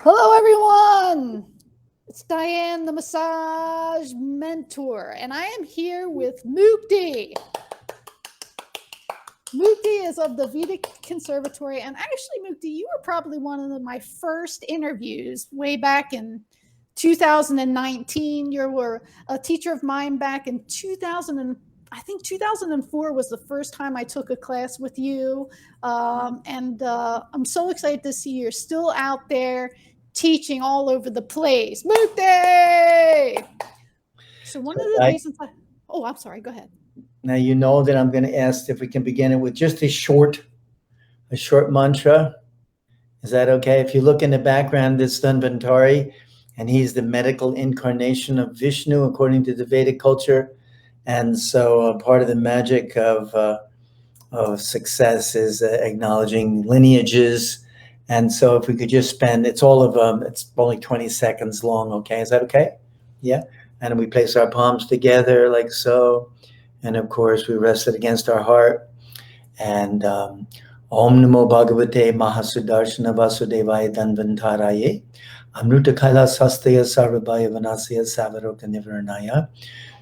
Hello, everyone. It's Diane, the massage mentor, and I am here with Mukti. Mukti is of the Vedic Conservatory, and actually, Mukti, you were probably one of my first interviews way back in 2019. You were a teacher of mine back in 2000. I think 2004 was the first time I took a class with you. I'm so excited to see you're still out there teaching all over the place. Mukti! So one of the reasons I'm sorry, go ahead. Now you know that I'm going to ask if we can begin it with just a short mantra. Is that okay? If you look in the background, this Conservatory, and he's the medical incarnation of Vishnu according to the Vedic culture. And so part of the magic of success is acknowledging lineages. And so if we could just spend, it's only 20 seconds long, okay? Is that okay? Yeah. And we place our palms together like so. And of course, we rest it against our heart. And Om Namo Bhagavate Mahasudarshana Vasudevaya Dhanvantaraye Amruta Kala Sastaya Sarvabhaya Vanasya Savaroka Nivaranaya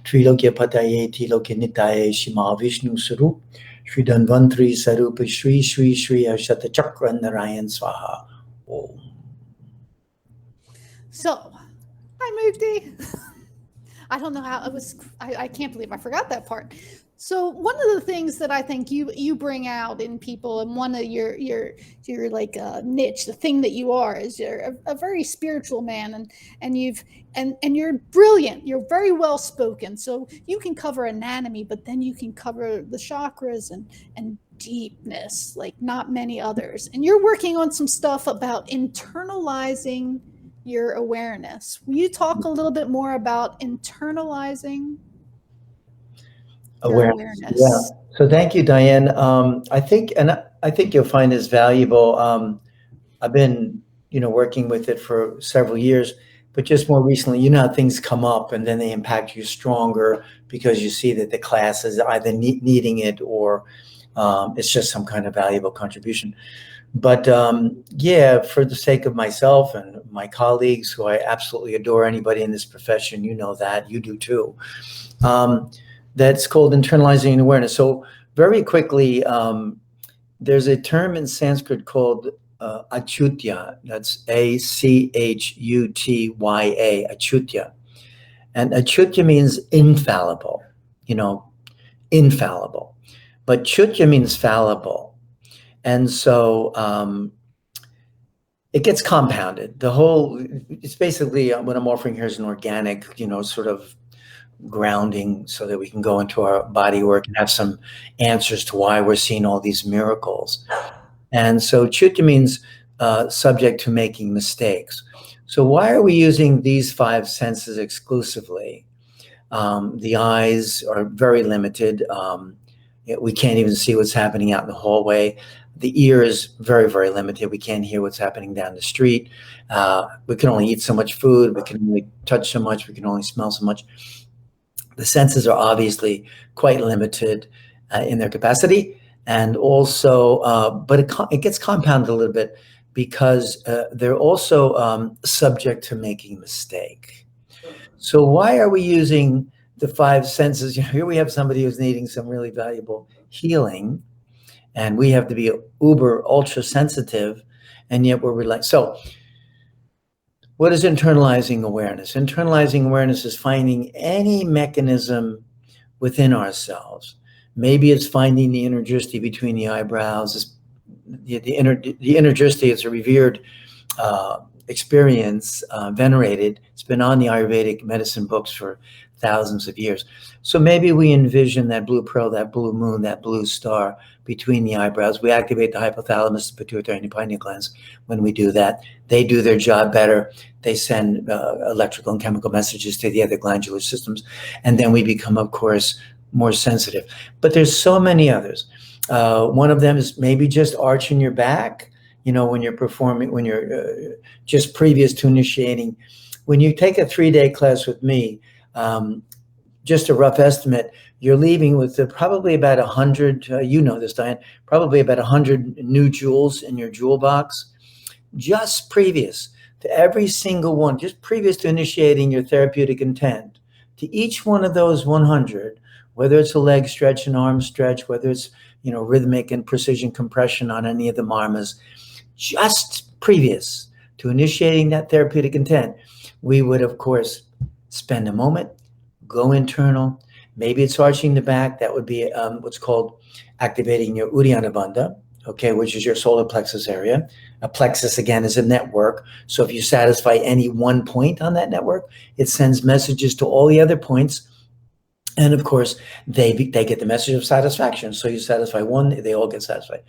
Trilokya Pataye Tilokya Nitaye Shima Vishnu Sarup Shri Dhanvantri Sarupa Shri Shri Shri Ashata Chakra Narayan Swaha. Om. So, hi Mukti. I don't know how it was. I can't believe I forgot that part. So one of the things that I think you bring out in people, and one of your like niche, the thing that you are, is you're a very spiritual man, and you're brilliant. You're very well spoken. So you can cover anatomy, but then you can cover the chakras and deepness like not many others. And you're working on some stuff about internalizing your awareness. Will you talk a little bit more about internalizing awareness? Yeah. So thank you, Diane. I think you'll find this valuable. I've been, working with it for several years, but just more recently, how things come up and then they impact you stronger because you see that the class is either needing it or it's just some kind of valuable contribution. But for the sake of myself and my colleagues, who I absolutely adore, anybody in this profession, you know that, you do too, that's called internalizing awareness. So very quickly, there's a term in Sanskrit called achutya. That's A-C-H-U-T-Y-A, achutya. And achutya means infallible, infallible. But chutya means fallible. And so it gets compounded. It's basically what I'm offering here is an organic, sort of grounding so that we can go into our body work and have some answers to why we're seeing all these miracles. And so chutya means subject to making mistakes. So why are we using these five senses exclusively? The eyes are very limited. We can't even see what's happening out in the hallway. The ear is very, very limited. We can't hear what's happening down the street. We can only eat so much food. We can only touch so much. We can only smell so much. The senses are obviously quite limited in their capacity. And also, but it gets compounded a little bit because they're also subject to making a mistake. So why are we using the five senses? Here we have somebody who's needing some really valuable healing, and we have to be uber ultra sensitive, and yet we're relying. So what is internalizing awareness? Internalizing awareness is finding any mechanism within ourselves. Maybe it's finding the inner drishti between the eyebrows. The inner drishti is a revered experience, venerated. It's been on the Ayurvedic medicine books for thousands of years. So maybe we envision that blue pearl, that blue moon, that blue star between the eyebrows. We activate the hypothalamus, the pituitary, and the pineal glands. When we do that, they do their job better. They send electrical and chemical messages to the other glandular systems. And then we become, of course, more sensitive. But there's so many others. One of them is maybe just arching your back, when you're performing, when you're just previous to initiating. When you take a 3-day class with me, just a rough estimate, you're leaving with probably about 100, you know this, Diane, probably about 100 new jewels in your jewel box, just previous to every single one, just previous to initiating your therapeutic intent, to each one of those 100, whether it's a leg stretch, an arm stretch, whether it's, rhythmic and precision compression on any of the marmas, just previous to initiating that therapeutic intent, we would, of course, spend a moment, go internal. Maybe it's arching the back. That would be what's called activating your Uddiyana Bandha, okay, which is your solar plexus area. A plexus, again, is a network. So if you satisfy any one point on that network, it sends messages to all the other points. And of course, they get the message of satisfaction. So you satisfy one, they all get satisfied.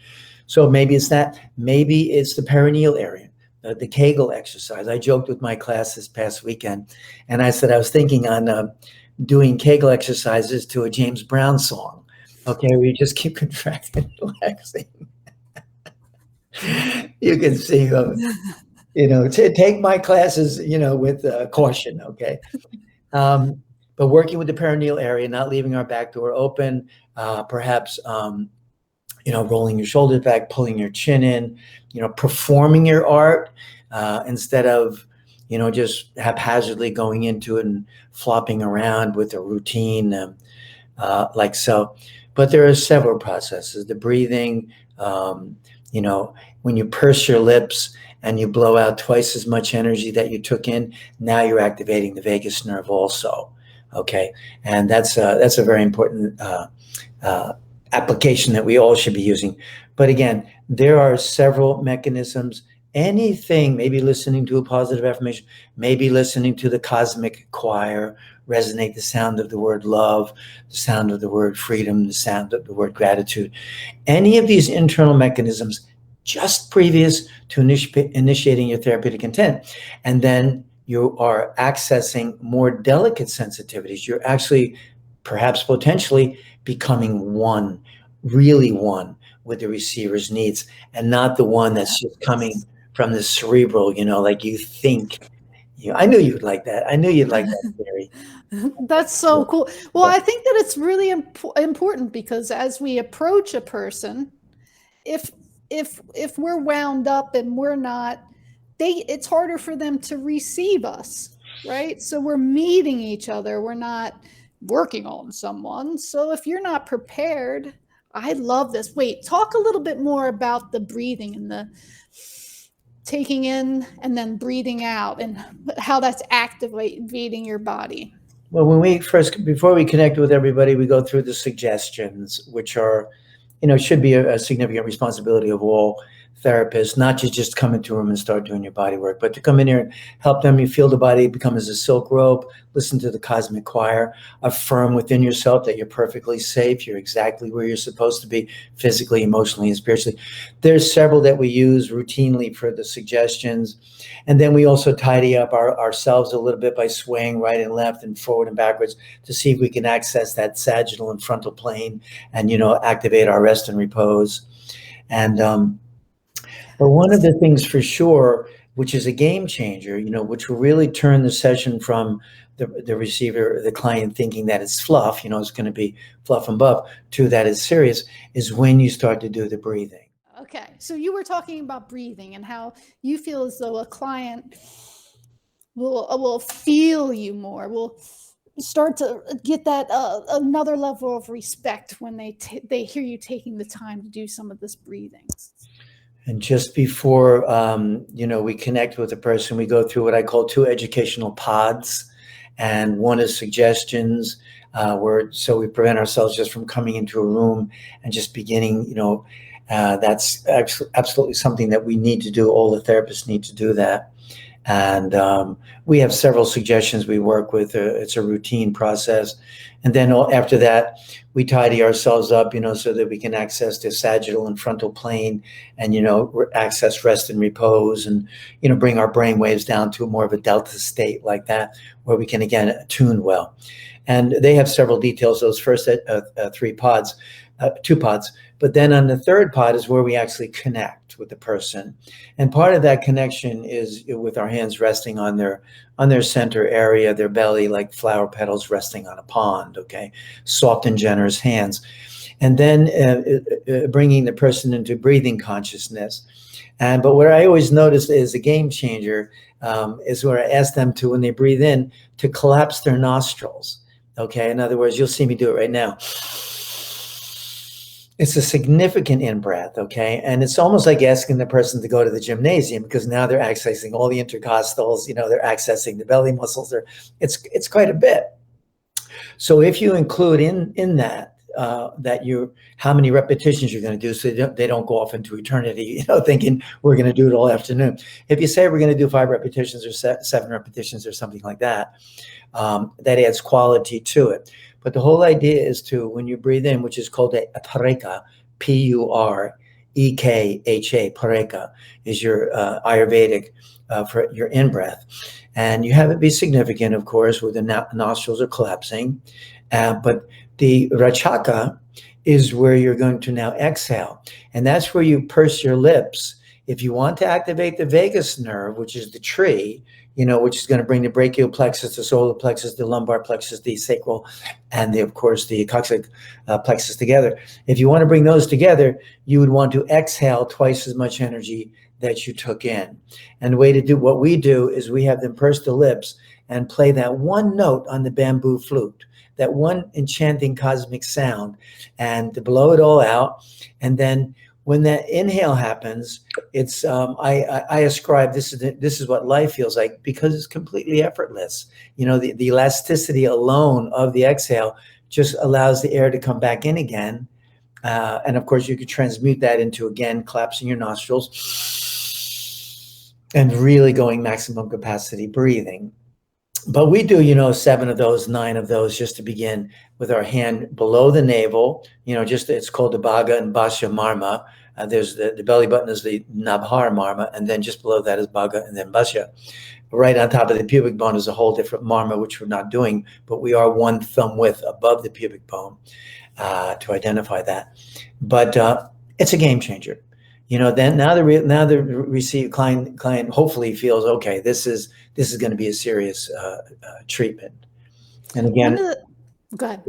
So maybe it's that. Maybe it's the perineal area, the Kegel exercise. I joked with my class this past weekend, and I said I was thinking on doing Kegel exercises to a James Brown song. Okay, where you just keep contracting and relaxing. You can see, take my classes, with caution, okay? But working with the perineal area, not leaving our back door open, perhaps, rolling your shoulders back, pulling your chin in, performing your art instead of, just haphazardly going into it and flopping around with a routine like so. But there are several processes. The breathing, when you purse your lips and you blow out twice as much energy that you took in, now you're activating the vagus nerve also. Okay, and that's a very important application that we all should be using. But again, there are several mechanisms. Anything, maybe listening to a positive affirmation, maybe listening to the cosmic choir, resonate the sound of the word love, the sound of the word freedom, the sound of the word gratitude. Any of these internal mechanisms just previous to initiating your therapeutic intent. And then you are accessing more delicate sensitivities. You're actually, perhaps potentially, becoming one, really one with the receiver's needs, and not the one that's just coming from the cerebral, like you think. I knew you'd like that. I knew you'd like that theory. That's so cool. Well, I think that it's really important because as we approach a person, if we're wound up and we're not, it's harder for them to receive us, right? So we're meeting each other. We're not working on someone. So if you're not prepared, I love this. Wait, talk a little bit more about the breathing and the taking in and then breathing out and how that's activating your body. Well, before we connect with everybody, we go through the suggestions, which are, should be a significant responsibility of all therapists, not to just come into a room and start doing your body work, but to come in here and help them. You feel the body become as a silk rope, listen to the cosmic choir, affirm within yourself that you're perfectly safe. You're exactly where you're supposed to be physically, emotionally, and spiritually. There's several that we use routinely for the suggestions. And then we also tidy up ourselves a little bit by swaying right and left and forward and backwards to see if we can access that sagittal and frontal plane and, activate our rest and repose. And, but one of the things for sure, which is a game changer, which will really turn the session from the receiver, the client thinking that it's fluff, it's going to be fluff and buff, to that it's serious, is when you start to do the breathing. Okay. So you were talking about breathing and how you feel as though a client will feel you more, will start to get that another level of respect when they hear you taking the time to do some of this breathing. And just before, we connect with a person, we go through what I call 2 educational pods. And one is suggestions, so we prevent ourselves just from coming into a room and just beginning, that's absolutely something that we need to do. All the therapists need to do that. And we have several suggestions we work with. It's a routine process. And then after that, we tidy ourselves up, so that we can access the sagittal and frontal plane and, access rest and repose and, bring our brain waves down to more of a delta state like that, where we can, again, attune well. And they have several details, those first 2 pods. But then on the 3rd pod is where we actually connect with the person. And part of that connection is with our hands resting on their center area, their belly, like flower petals resting on a pond, okay? Soft and generous hands. and then bringing the person into breathing consciousness. But what I always notice is a game changer is where I ask them to, when they breathe in, to collapse their nostrils. Okay, in other words, you'll see me do it right now. It's a significant in-breath, okay? And it's almost like asking the person to go to the gymnasium, because now they're accessing all the intercostals, they're accessing the belly muscles. It's quite a bit. So if you include in that, how many repetitions you're going to do, so they don't go off into eternity, thinking we're going to do it all afternoon. If you say we're going to do 5 repetitions or 7 repetitions or something like that, that adds quality to it. But the whole idea is to, when you breathe in, which is called a pareka, P-U-R-E-K-H-A, pareka is your Ayurvedic for your in-breath. And you have it be significant, of course, where the nostrils are collapsing. But the rachaka is where you're going to now exhale. And that's where you purse your lips. If you want to activate the vagus nerve, which is the tree, which is going to bring the brachial plexus, the solar plexus, the lumbar plexus, the sacral, and of course, the coccyx plexus together. If you want to bring those together, you would want to exhale twice as much energy that you took in. And the way to do what we do is we have them purse the lips and play that one note on the bamboo flute, that one enchanting cosmic sound, and to blow it all out. And then when that inhale happens, it's I ascribe this is what life feels like, because it's completely effortless. The elasticity alone of the exhale just allows the air to come back in again. And of course, you could transmute that into, again, collapsing your nostrils and really going maximum capacity breathing. But we do, 7 of those, 9 of those, just to begin, with our hand below the navel. It's called the Bhaga and Basya Marma. There's the belly button is the Nabhar Marma, and then just below that is Bhaga and then Basya. Right on top of the pubic bone is a whole different Marma, which we're not doing, but we are 1 thumb width above the pubic bone to identify that. But it's a game changer. Then now the client hopefully feels, okay, this is going to be a serious treatment. And again, go ahead.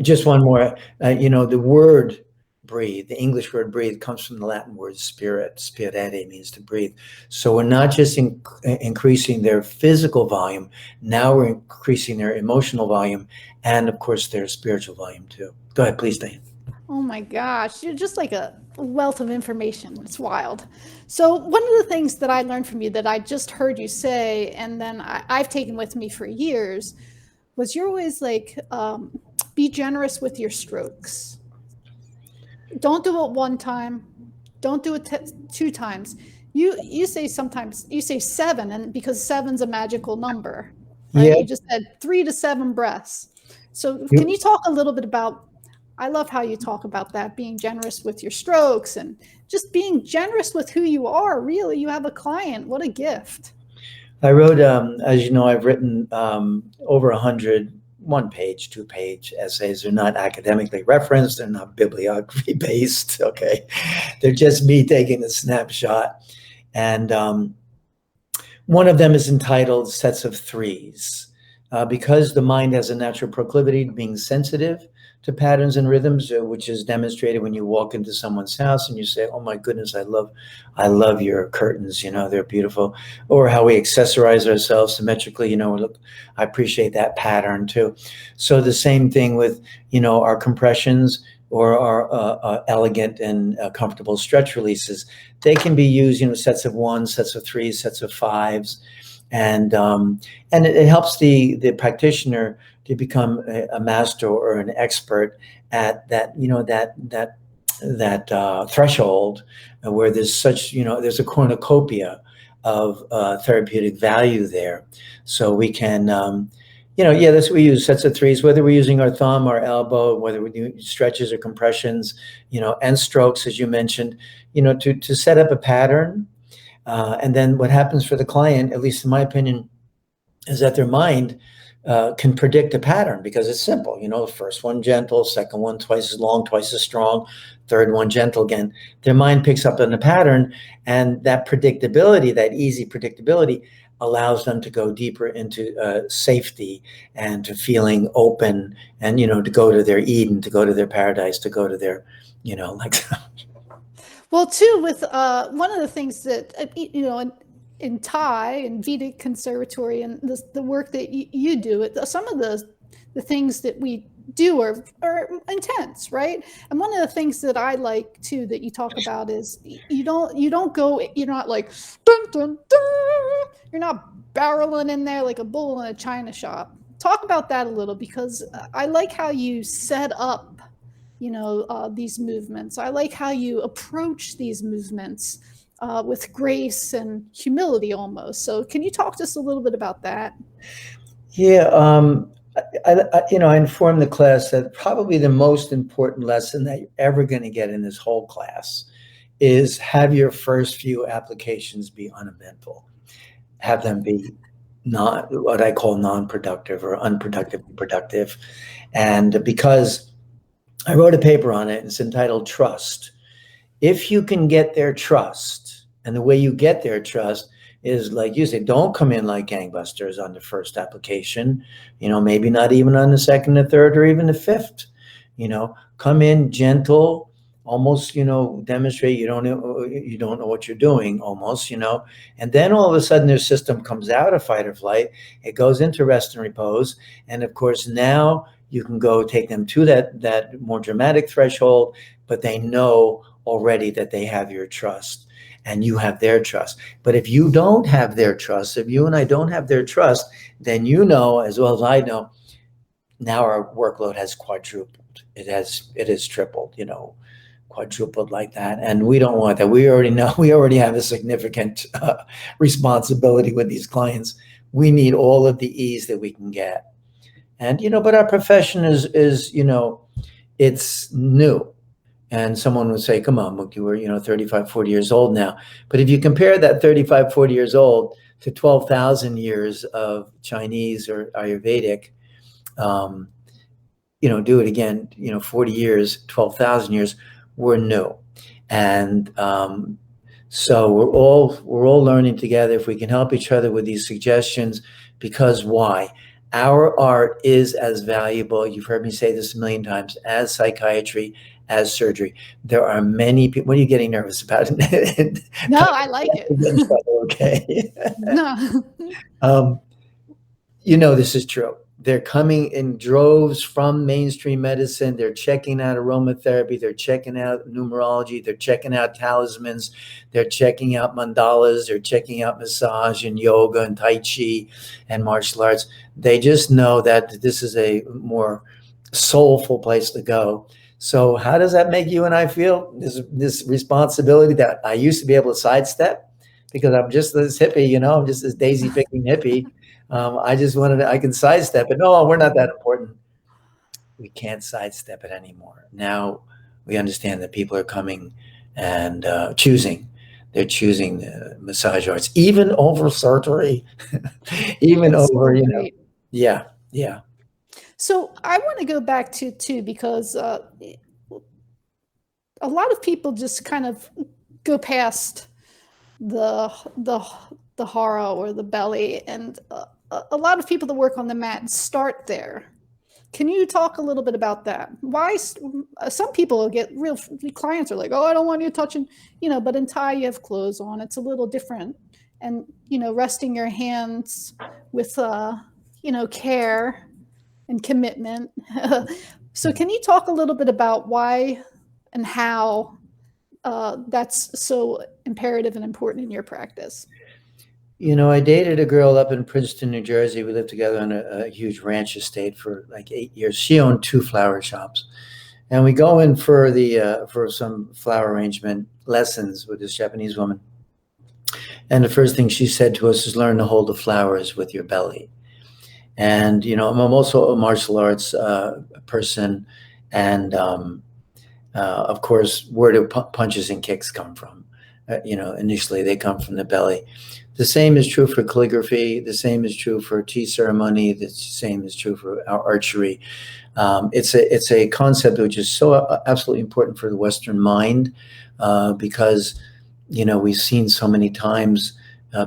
Just one more. The word breathe, the English word breathe, comes from the Latin word spirit. Spirere means to breathe. So we're not just increasing their physical volume. Now we're increasing their emotional volume, and of course their spiritual volume too. Go ahead, please, Diane. Oh my gosh, you're just like a wealth of information. It's wild. So one of the things that I learned from you that I just heard you say, and then I've taken with me for years, was you're always like, be generous with your strokes. Don't do it 1 time. Don't do it 2 times. You say sometimes, you say 7, and because 7's a magical number, right? Yeah. You just said 3 to 7 breaths. So can you talk a little bit about, I love how you talk about that, being generous with your strokes and just being generous with who you are. Really, you have a client. What a gift. I wrote, as you know, I've written over 100 1-page, 2-page essays. They're not academically referenced. They're not bibliography based. Okay. They're just me taking a snapshot. And one of them is entitled Sets of Threes. Because the mind has a natural proclivity to being sensitive to patterns and rhythms, which is demonstrated when you walk into someone's house and you say, oh my goodness, I love your curtains, they're beautiful. Or how we accessorize ourselves symmetrically, look, I appreciate that pattern too. So the same thing with, our compressions or our elegant and comfortable stretch releases. They can be used, sets of 1, sets of 3, sets of 5s. And it helps the practitioner to become a master or an expert at that, that threshold where there's such, there's a cornucopia of therapeutic value there. So we can, that's what we use, sets of 3s, whether we're using our thumb, our elbow, whether we do stretches or compressions, and strokes, as you mentioned, to set up a pattern. And then what happens for the client, at least in my opinion, is that their mind can predict a pattern because it's simple. The first one gentle, second one twice as long, twice as strong, third one gentle again. Their mind picks up on the pattern, and that predictability, that easy predictability, allows them to go deeper into safety and to feeling open, and to go to their Eden, to go to their paradise, to go to their, like. Well, too, with one of the things that in Thai and Vedic Conservatory and the work that you do, some of the things that we do are intense, right? And one of the things that I like too that you talk about is you don't go, you're not like dun, dun, dun, you're not barreling in there like a bull in a china shop. Talk about that a little, because I like how you set up these movements. I like how you approach these movements with grace and humility almost. So can you talk to us a little bit about that? Yeah, I informed the class that probably the most important lesson that you're ever going to get in this whole class is have your first few applications be uneventful. Have them be not what I call non-productive or unproductively productive. And because I wrote a paper on it, it's entitled Trust. If you can get their trust, and the way you get their trust is, like you say, don't come in like gangbusters on the first application, maybe not even on the second, the third, or even the fifth. Come in gentle, almost, demonstrate you don't know what you're doing almost, and then all of a sudden their system comes out of fight or flight, it goes into rest and repose. And of course, now you can go take them to that more dramatic threshold, but they know already that they have your trust and you have their trust. But if you don't have their trust, if you and I don't have their trust, then as well as I know, now our workload has quadrupled. It has tripled, quadrupled like that. And we don't want that. We already have a significant responsibility with these clients. We need all of the ease that we can get. And, but our profession is it's new. And someone would say, come on, Mukti, we're, 35, 40 years old now. But if you compare that 35, 40 years old to 12,000 years of Chinese or Ayurvedic, do it again, 40 years, 12,000 years, we're new. And so we're all learning together. If we can help each other with these suggestions, because why? Our art is as valuable, you've heard me say this a million times, as psychiatry, as surgery. There are many people. What are you getting nervous about? No, I like it. Okay. No. This is true. They're coming in droves from mainstream medicine. They're checking out aromatherapy. They're checking out numerology. They're checking out talismans. They're checking out mandalas. They're checking out massage and yoga and Tai Chi and martial arts. They just know that this is a more soulful place to go. So how does that make you and I feel? This responsibility that I used to be able to sidestep because I'm just this hippie, I'm just this daisy picking hippie. I can sidestep it. No, we're not that important. We can't sidestep it anymore. Now we understand that people are coming and choosing. They're choosing the massage arts, even over surgery, even That's over, so great. Yeah. So I want to go back to too, because a lot of people just kind of go past the hara or the belly, and a lot of people that work on the mat start there. Can you talk a little bit about that? Why some people get real clients are like, oh, I don't want you touching, but in Thai you have clothes on. It's a little different. And, resting your hands with, care and commitment. So can you talk a little bit about why and how that's so imperative and important in your practice? I dated a girl up in Princeton, New Jersey. We lived together on a huge ranch estate for like 8 years. She owned 2 flower shops. And we go in for for some flower arrangement lessons with this Japanese woman. And the first thing she said to us is learn to hold the flowers with your belly. And, I'm also a martial arts person. And, of course, where do punches and kicks come from? Initially they come from the belly. The same is true for calligraphy. The same is true for tea ceremony. The same is true for our archery. It's a concept which is so absolutely important for the Western mind because, we've seen so many times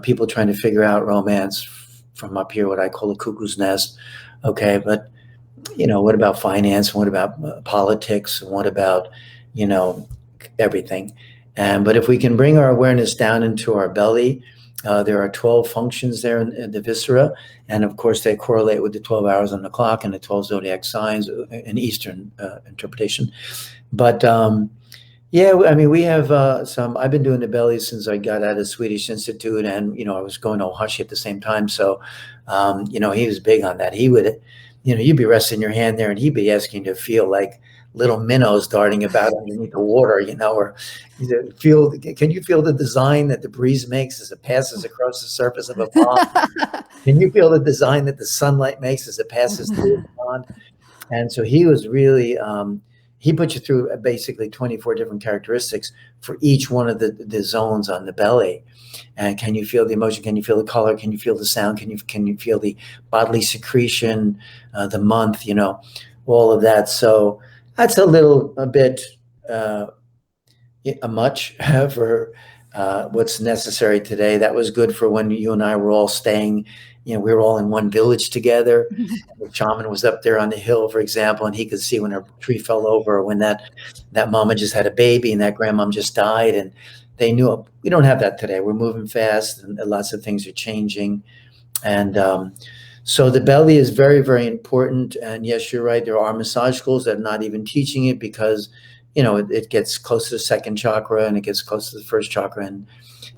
people trying to figure out romance from up here, what I call a cuckoo's nest. Okay, but what about finance? What about politics? What about, you know, everything? But if we can bring our awareness down into our belly, there are 12 functions there in the viscera. And of course, they correlate with the 12 hours on the clock and the 12 zodiac signs in Eastern interpretation. But yeah, I mean, we have I've been doing the belly since I got out of Swedish Institute, and I was going to Ohashi at the same time. So, he was big on that. He would, you'd be resting your hand there, and he'd be asking to feel like little minnows darting about underneath the water, or feel. Can you feel the design that the breeze makes as it passes across the surface of a pond? Can you feel the design that the sunlight makes as it passes through the pond? And so he was really, he put you through basically 24 different characteristics for each one of the zones on the belly. And can you feel the emotion? Can you feel the color? Can you feel the sound? Can you feel the bodily secretion, the month, all of that. So that's a bit much for what's necessary today. That was good for when you and I were all staying, we were all in one village together. The shaman was up there on the hill, for example, and he could see when a tree fell over, or when that mama just had a baby and that grandmom just died, and they knew. We don't have that today. We're moving fast, and lots of things are changing. And so the belly is very, very important. And yes, you're right. There are massage schools that are not even teaching it because, it gets close to the second chakra, and it gets close to the first chakra,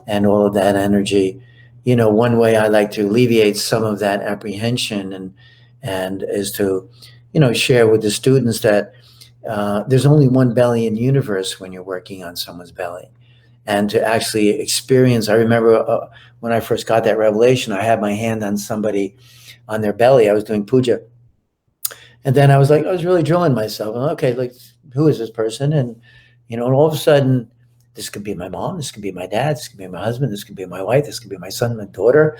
and all of that energy. One way I like to alleviate some of that apprehension and is to, share with the students that there's only one belly in the universe when you're working on someone's belly. And to actually experience, I remember when I first got that revelation, I had my hand on somebody on their belly. I was doing puja. And then I was really drilling myself. Okay, like, who is this person? And, and all of a sudden, this could be my mom, this could be my dad, this could be my husband, this could be my wife, this could be my son, my daughter,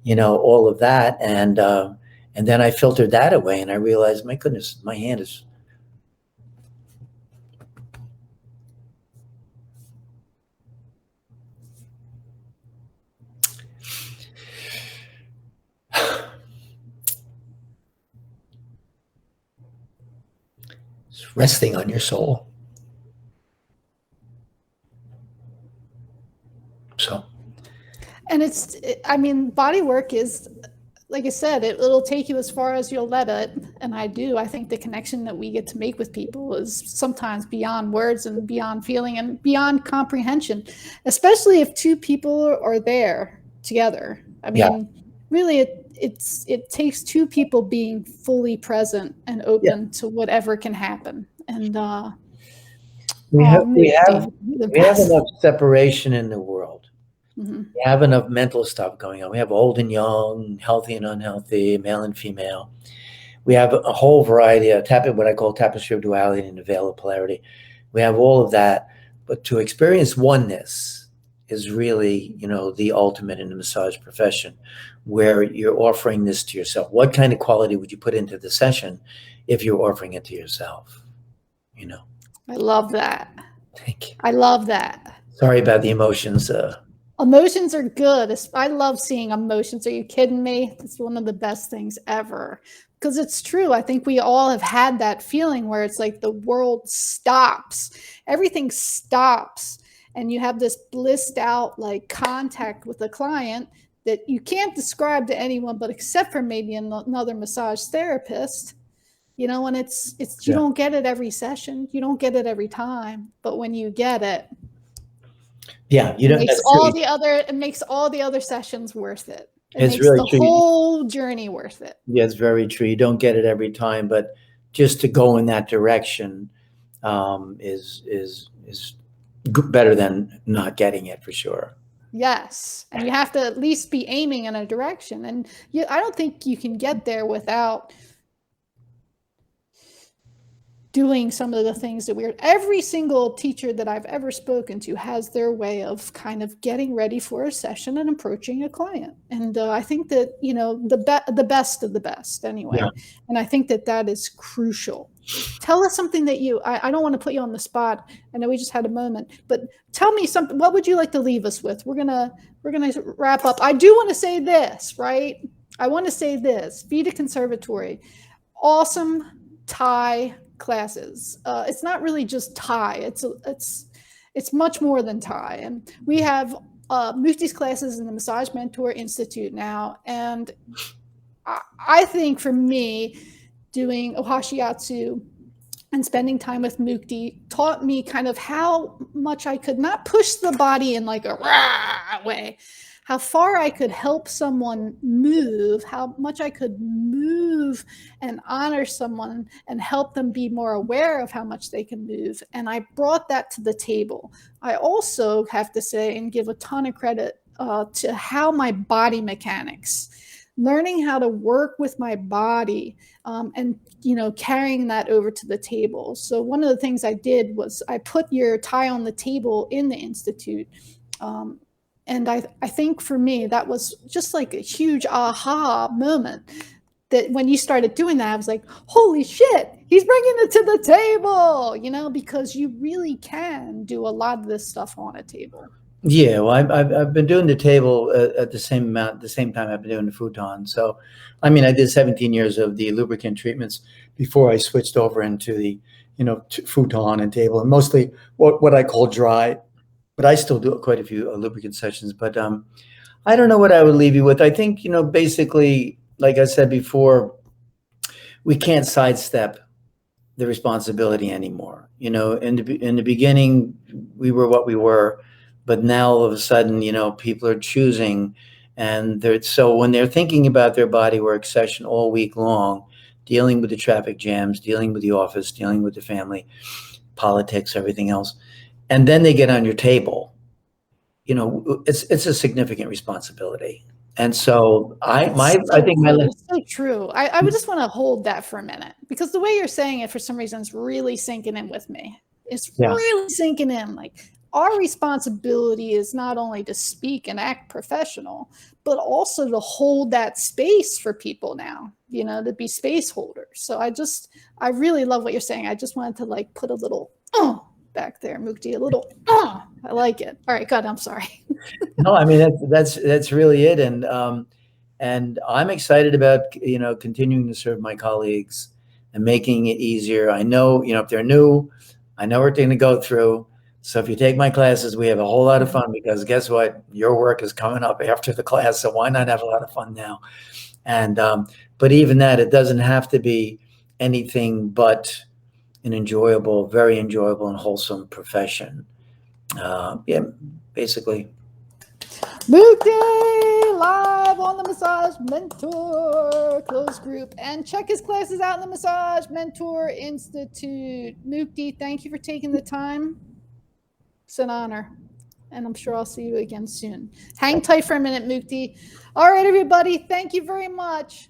all of that. And then I filtered that away, and I realized, my goodness, my hand is resting on your soul. So. And I mean, body work is, like I said, it'll take you as far as you'll let it. And I think the connection that we get to make with people is sometimes beyond words and beyond feeling and beyond comprehension, especially if two people are there together. I mean, really, it takes two people being fully present and open to whatever can happen. And we have enough separation in the world. Mm-hmm. We have enough mental stuff going on. We have old and young, healthy and unhealthy, male and female. We have a whole variety of what I call tapestry of duality and the veil of polarity. We have all of that, but to experience oneness is really, the ultimate in the massage profession, where you're offering this to yourself. What kind of quality would you put into the session if you're offering it to yourself? I love that. Thank you. I love that. Sorry about the emotions. Emotions are good. I love seeing emotions. Are you kidding me? It's one of the best things ever. Because it's true. I think we all have had that feeling where it's like the world stops. Everything stops. And you have this blissed out like contact with a client that you can't describe to anyone, but except for maybe another massage therapist. And it's you don't get it every session. You don't get it every time. But when you get it, it makes all the other sessions worth it. It makes really the whole journey worth it. Yeah, it's very true. You don't get it every time, but just to go in that direction is better than not getting it, for sure. Yes, and you have to at least be aiming in a direction. And I don't think you can get there without doing some of the things that every single teacher that I've ever spoken to has their way of kind of getting ready for a session and approaching a client. And I think that, the best of the best Yeah. anyway. And I think that that is crucial. Tell us something that I don't want to put you on the spot. I know we just had a moment, but tell me something. What would you like to leave us with? We're going to wrap up. I do want to say this, right? I want to say this, Vedic Conservatory, awesome Thai classes. It's not really just Thai. It's much more than Thai. And we have Mukti's classes in the Massage Mentor Institute now. And I think for me, doing Ohashiatsu and spending time with Mukti taught me kind of how much I could not push the body in like a rah way, how far I could help someone move, how much I could move and honor someone and help them be more aware of how much they can move. And I brought that to the table. I also have to say and give a ton of credit to how my body mechanics, learning how to work with my body and carrying that over to the table. So one of the things I did was I put your Thai on the table in the Institute. And I think for me, that was just like a huge aha moment, that when you started doing that, I was like, holy shit, he's bringing it to the table, because you really can do a lot of this stuff on a table. Yeah, well, I've been doing the table at the same time I've been doing the futon. So, I mean, I did 17 years of the lubricant treatments before I switched over into the, futon and table, and mostly what I call dry. But I still do quite a few lubricant sessions. But I don't know what I would leave you with. I think, basically, like I said before, we can't sidestep the responsibility anymore. In the beginning, we were what we were. But now all of a sudden, people are choosing, and so when they're thinking about their body work session all week long, dealing with the traffic jams, dealing with the office, dealing with the family, politics, everything else, and then they get on your table, it's a significant responsibility. And so I think my It's so true. I would just want to hold that for a minute, because the way you're saying it, for some reason, is really sinking in with me. It's really sinking in. Like, our responsibility is not only to speak and act professional, but also to hold that space for people now, to be space holders. So I really love what you're saying. I just wanted to like put a little back there, Mukti, a little I like it. All right, God, I'm sorry. No, I mean, that's really it. And I'm excited about, continuing to serve my colleagues and making it easier. I know, if they're new, I know what they're going to go through. So if you take my classes, we have a whole lot of fun, because guess what? Your work is coming up after the class. So why not have a lot of fun now? And, but even that, it doesn't have to be anything but an enjoyable, very enjoyable and wholesome profession. Yeah, basically. Mukti live on the Massage Mentor closed group, and check his classes out in the Massage Mentor Institute. Mukti, thank you for taking the time. It's an honor, and I'm sure I'll see you again soon. Hang tight for a minute, Mukti. All right, everybody, thank you very much.